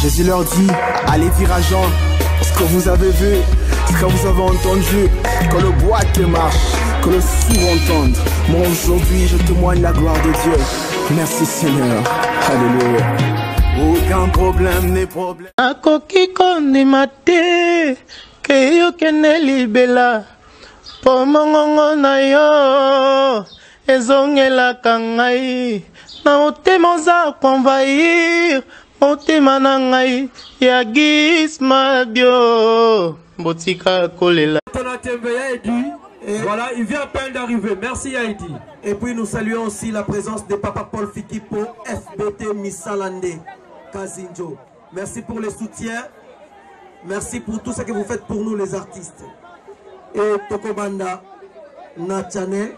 Jésus leur dit, allez dire à Jean ce que vous avez vu, ce que vous avez entendu, que le boiteux marche, que le sourd entende. Moi aujourd'hui je témoigne la gloire de Dieu. Merci Seigneur. Alléluia. Aucun problème n'est problème. Akoki kondima te ke yo kene libela po mongongo na yo ezongelaka ngai na motema oza konvahir motema na ngai ya gisma bio botika kolela. Voilà, il vient à peine d'arriver. Merci Yaïdi. Et puis nous saluons aussi la présence de Papa Paul Fikipo, FBT Missalande, Kazinjo. Merci pour les soutiens. Merci pour tout ce que vous faites pour nous les artistes. Et Tokobanda, Na Channel,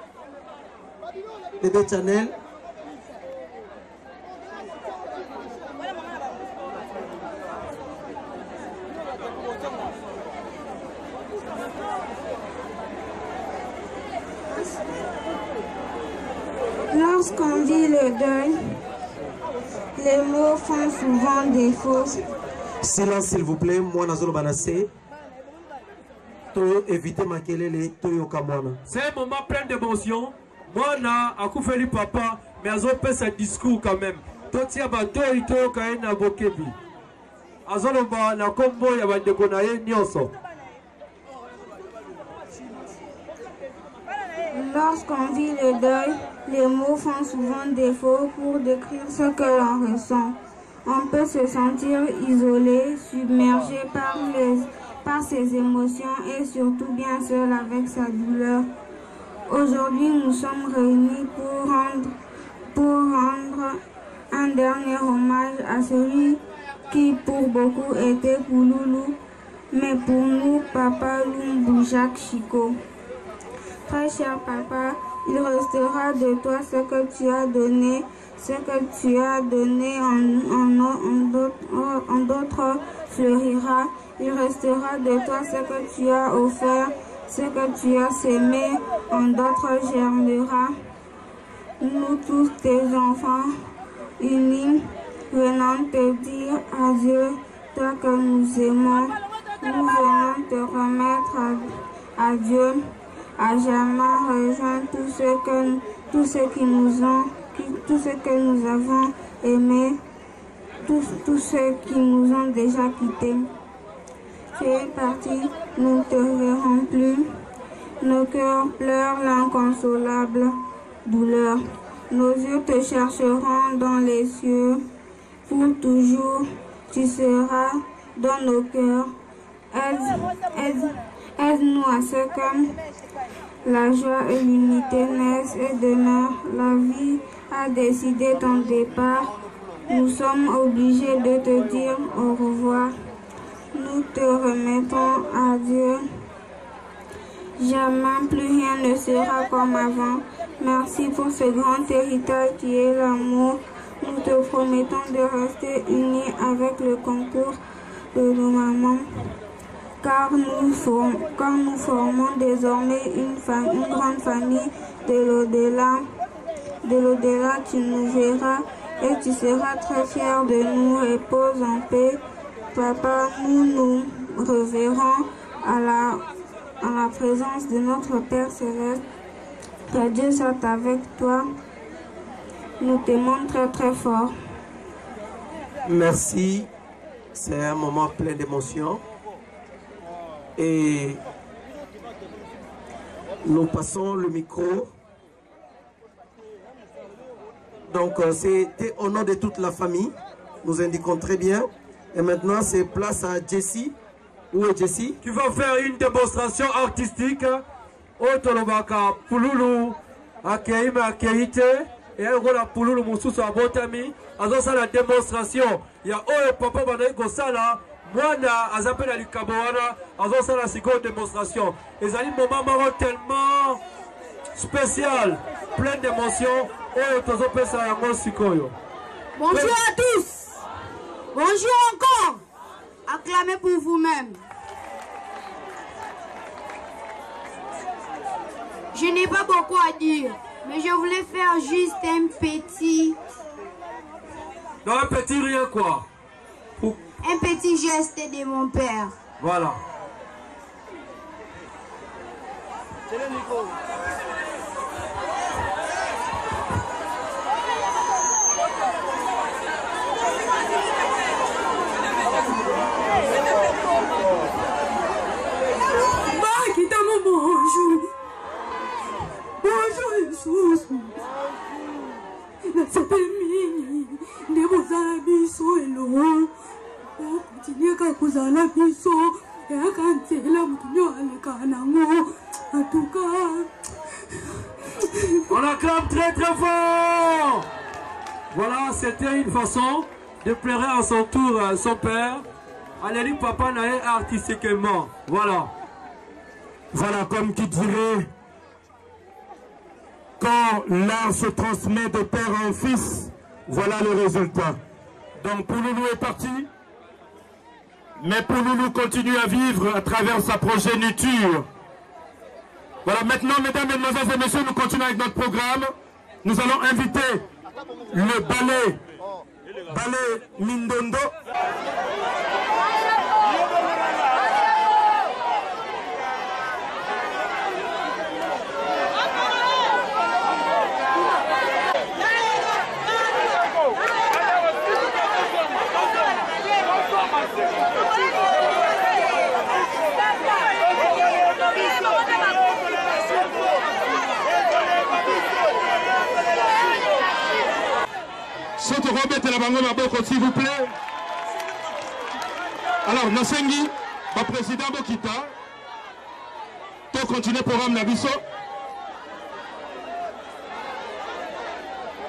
Bébé Channel. Lorsqu'on vit le deuil, les mots font souvent défaut. Silence s'il vous plaît, moi Nazolo Banassé. To éviter makelele to yokamwana. C'est un moment plein d'émotion. Moi na akufeli papa, mais azo fait ce discours quand même. To tia ba to ito ka na bokebi. Azolo ba na kombo ya ba ndeko na ye nyonso. Lorsqu'on vit le deuil, les mots font souvent défaut pour décrire ce que l'on ressent. On peut se sentir isolé, submergé par ses émotions et surtout bien seul avec sa douleur. Aujourd'hui, nous sommes réunis pour rendre un dernier hommage à celui qui pour beaucoup était Pouloulou, mais pour nous, Papa Lumbu Jacques Chico. Très cher papa, il restera de toi ce que tu as donné, en d'autres fleurira. Il restera de toi ce que tu as offert, ce que tu as sémé, en d'autres germera. Nous tous tes enfants, unis, venons te dire adieu, toi que nous aimons. Nous venons te remettre à Dieu. À jamais rejoint tous ceux que nous avons aimés, tous ceux qui nous ont déjà quittés. Tu es parti, nous ne te verrons plus. Nos cœurs pleurent l'inconsolable douleur. Nos yeux te chercheront dans les cieux. Pour toujours, tu seras dans nos cœurs. Aide-nous à ce que la joie et l'unité naissent et demeurent. La vie a décidé ton départ. Nous sommes obligés de te dire au revoir. Nous te remettons à Dieu. Jamais plus rien ne sera comme avant. Merci pour ce grand héritage qui est l'amour. Nous te promettons de rester unis avec le concours de nos mamans. Car nous formons désormais une grande famille de l'au-delà. De l'au-delà, tu nous verras et tu seras très fier de nous. Repose en paix. Papa, nous reverrons à la présence de notre Père Céleste. Que Dieu soit avec toi. Nous t'aimons très très fort. Merci. C'est un moment plein d'émotion. Et nous passons le micro. Donc c'était au nom de toute la famille. Nous indiquons très bien. Et maintenant c'est place à Jessie. Où est Jessie? Qui va faire une démonstration artistique. Otolobaka Pouloulou Akeime Akeite. Et un rôle à Pouloulou Moussous à Botami. Alors ça la démonstration. Il y a Papa Banaï Gosala. Mwana azapela likaboana azosala la seconde démonstration. Et ça un moment tellement spécial, plein d'émotions. Bonjour à tous. Bonjour encore. Acclamez pour vous-même. Je n'ai pas beaucoup à dire, mais je voulais faire juste un petit... Non, un petit rien quoi. un petit geste de mon père. Voilà. Bonjour Jesus. Nasepemini ndebozala biso elo. Okutinyeka kuzala biso yakanzela mutunyo aleka nango. En tout cas, on acclame très très fort. Voilà, c'était une façon de pleurer à son tour son père. Allez, papa nae artistiquement. Voilà. Voilà, comme qui dirait, quand l'art se transmet de père en fils, voilà le résultat. Donc Pouloulou est parti, mais Pouloulou continue à vivre à travers sa progéniture. Voilà, maintenant, mesdames, mesdemoiselles et messieurs, nous continuons avec notre programme. Nous allons inviter le ballet Mindondo. Soto Robert et la bango maboko, s'il vous plaît. Alors, Nasengi, le président Bokita, pour continuer le programme Nabiso.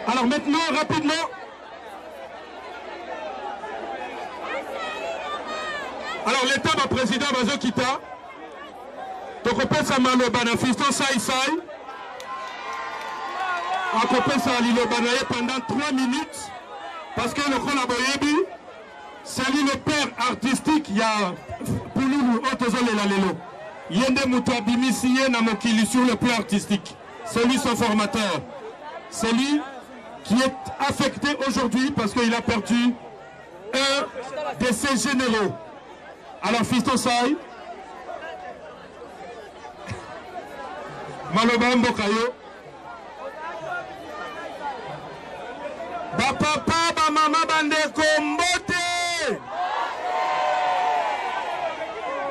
Alors maintenant, rapidement. Alors, l'État, le président Bazokita, donc on peut s'amalo banafiston Saïsaï. On peut s'alilo banaye pendant 3 minutes. Parce que le Kolaboyebi, c'est lui le père artistique, il y a Pouloulou, Otozole Lalelo. Yende Moutouabimisiye Namokili sur le plan artistique. C'est lui son formateur. C'est lui qui est affecté aujourd'hui parce qu'il a perdu un de ses généraux. Alors, Fiston Saï, Maloba Mbokayo, ba papa, ba mama, bandeko mbote.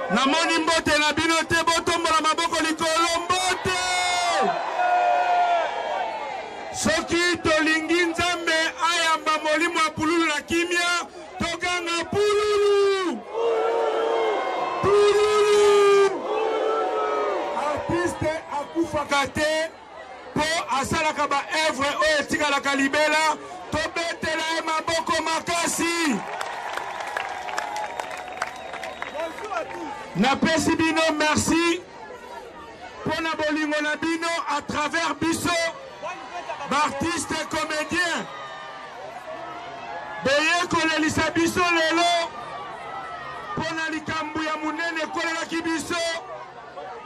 Namoni mbote na binote botombola maboko likolo mbote. Soki tolingi nzambe ayamba molimo ya Pouloulou na kimia, tokanga Pouloulou. Pouloulou. Artiste akufaka te po asalaka ba œuvre oyo etikalaka libela. Tobetela e maboko makasi. Napesi bino merci pour na bolingo na bino à travers biso artiste et comédien. Beye kolelisa biso lelo pour na likambu ya munene kolelaki biso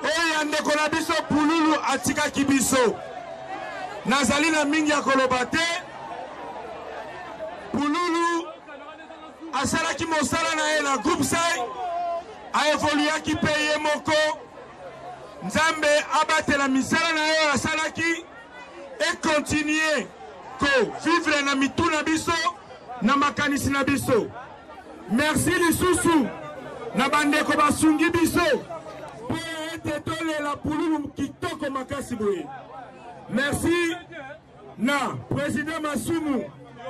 oyo ndeko na biso Pouloulou atikaki biso. Nazali na mingi ya koloba te. Pouloulou asalaki mosala na ye na groupe sai a évoluaki pe ye moko nzambe abatela misala na ye asalaki et continuer ko vivre na mituna biso na makanisi na biso. Merci lisusu na bandeko basungi biso po ete tolela Pouloulou kitoko makasi boye. Merci na président Masumu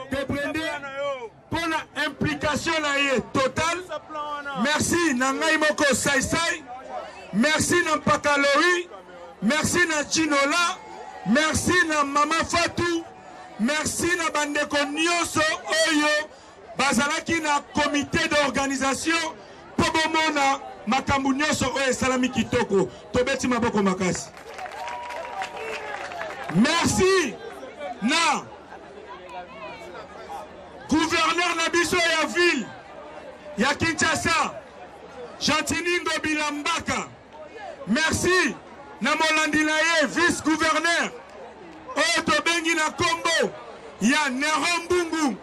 Tebrende pour la implication totale. Merci na ngai moko Saïsaï. Merci na Pakalori. Merci na Chinola. Merci na Mama Fatou. Merci na bandeko nyonso oyo bazalaki na comité d'organisation po bomona makambu nyonso oyo esalami kitoko. Tobeti maboko makasi. Merci na gouverneur Nabiso ya ville ya Kinshasa Chantiningo Bilambaka. Merci na molandi na ye vice gouverneur oyo tobengi na kombo ya Nero Mbungu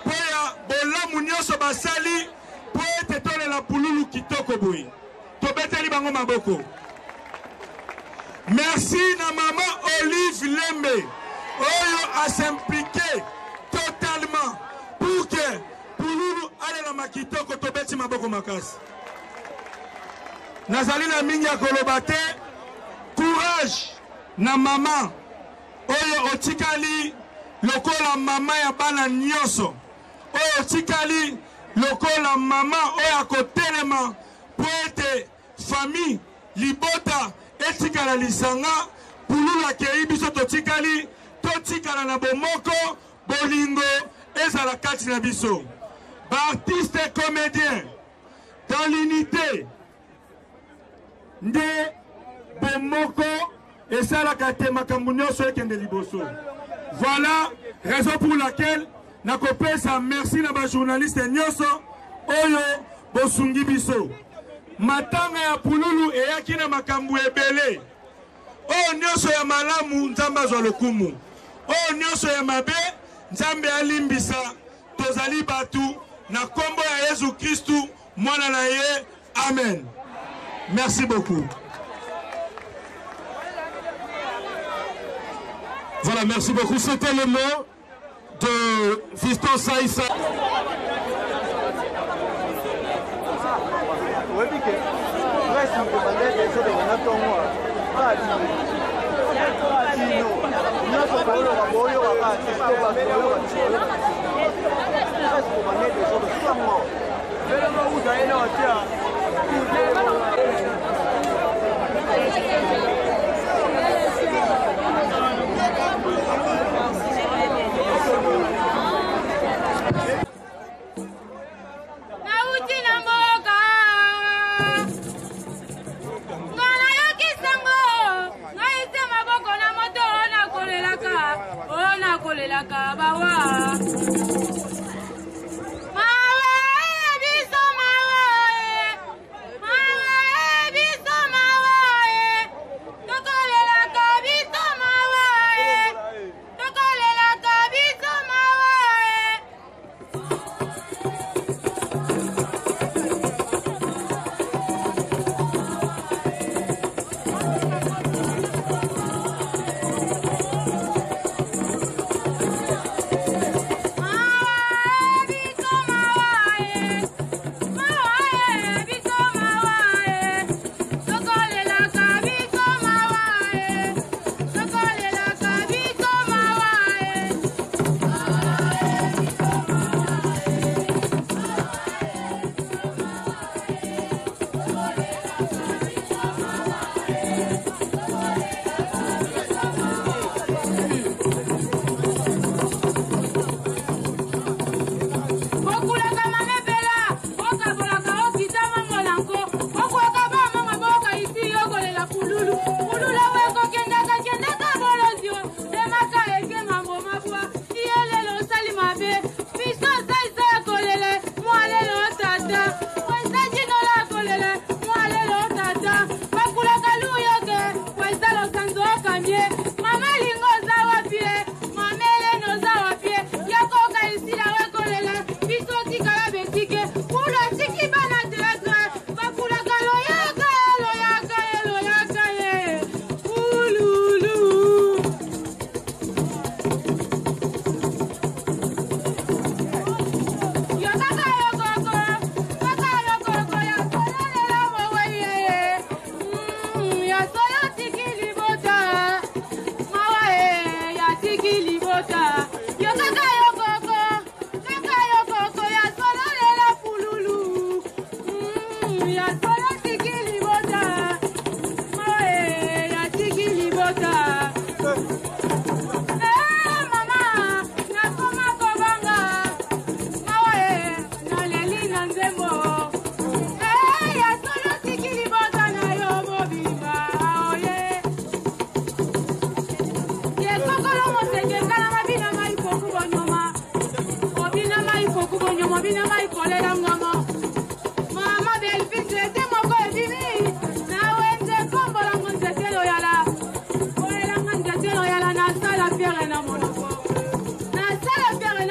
po ya bolamu nyonso basali ketole la pululu kitoko boy. Tobeteli bango maboko. Merci na maman Olive Lembe. Oyo a s'impliqué totalement pour que pululu ale la makitoko tobeti maboko makasi. Nazali na mingi ya koloba te. Courage na maman oyo otikali lokola mama ya bana nyonso oyo otikali lokola mama oyo akotelema po ete famille libota etikala lisanga pululu akei biso totikali na bomoko bolingo ezala kati na biso baartiste et comédien dans l'unité nde bomoko et ça la kate makambo nyonso ekende liboso. Voilà raison pour laquelle nakopesa merci na ba journaliste nyonso oyo bosungi biso. Matanga ya pululu eyaki na makambo ebele. Oyo nyonso ya malamu nzambe azwa lokumu. Oyo nyonso ya mabe nzambe alimbisa tozali batu na kombo ya Yesu Kristu mwana na ye. Amen. Merci beaucoup. Voilà, merci beaucoup. C'était le mot de Fiston Saïssa.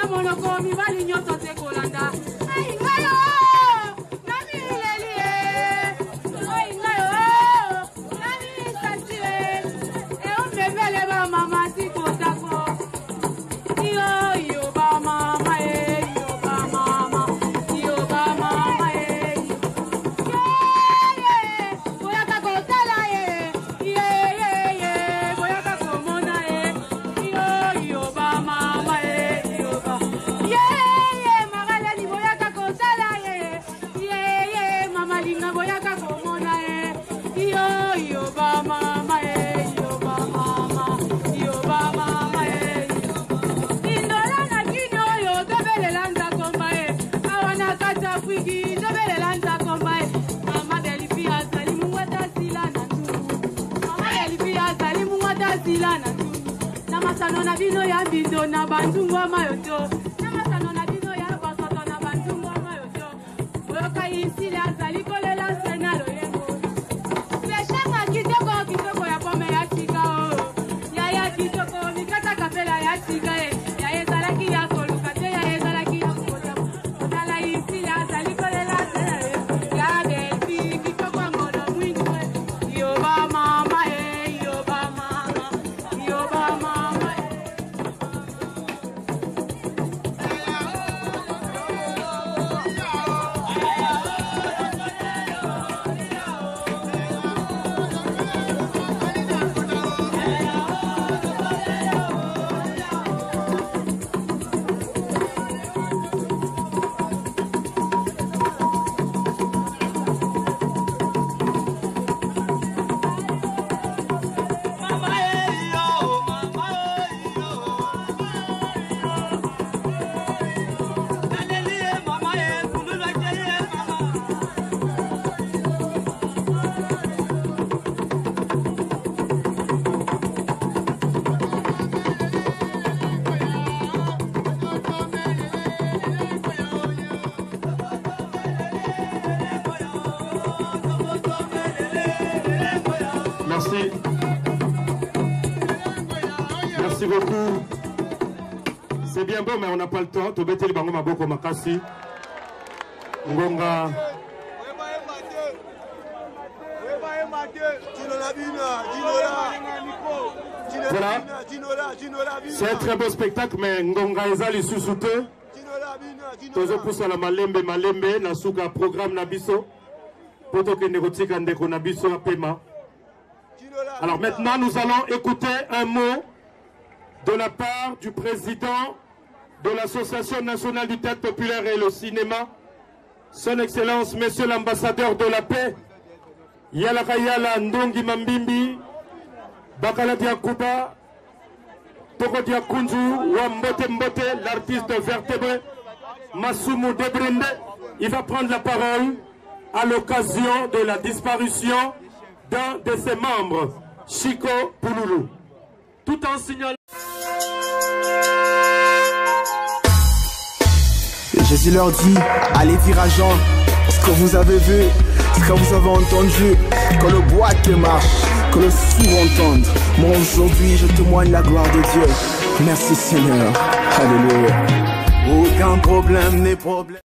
Monoko, mi vali nyoto te kolanda. Ay, ngayo! Namasano na bino ya bido na bandungwa mayoto. Namasano na bino ya basoto na bandungwa mayoto. Oyoka isile azali kolela sena loyengo. Fleshanga kitoko ya pome ya chika o. Yaya kitoko mikata kapela ya chika e. Yaya zalaki ya koluka te yaya zalaki ya kukoja. Odala isile azali kolela sena loyengo. Ya delfi kitoko ngono mwingwe. Yoba mama e, yoba mama, yoba mama. Merci. Merci beaucoup. C'est bien beau, mais on n'a pas le temps. Tobete Libango Maboko Makasi. Ngonga. Voilà. C'est un très beau spectacle, mais Ngonga Ezali Susute. Tozo poussa la malembe, Nasuka programme Nabiso. Poto Kenerotika Ndeko Nabiso Apema. Alors maintenant, nous allons écouter un mot de la part du président de l'Association nationale du théâtre populaire et le cinéma, Son Excellence, Monsieur l'ambassadeur de la paix, Yala Kayala Ndongi Mambimbi, Bakala Diakuba, Toko Diakunju, Wambote Mbote, l'artiste vertébré, Masumu Debrinde. Il va prendre la parole à l'occasion de la disparition d'un de ses membres, Chico Pouloulou, tout en signalant. Jésus leur dit, allez dire à Jean, ce que vous avez vu, ce que vous avez entendu, que le boîtier marche, que le sourd entende. Moi aujourd'hui je témoigne la gloire de Dieu. Merci Seigneur. Alléluia. Aucun problème n'est problème.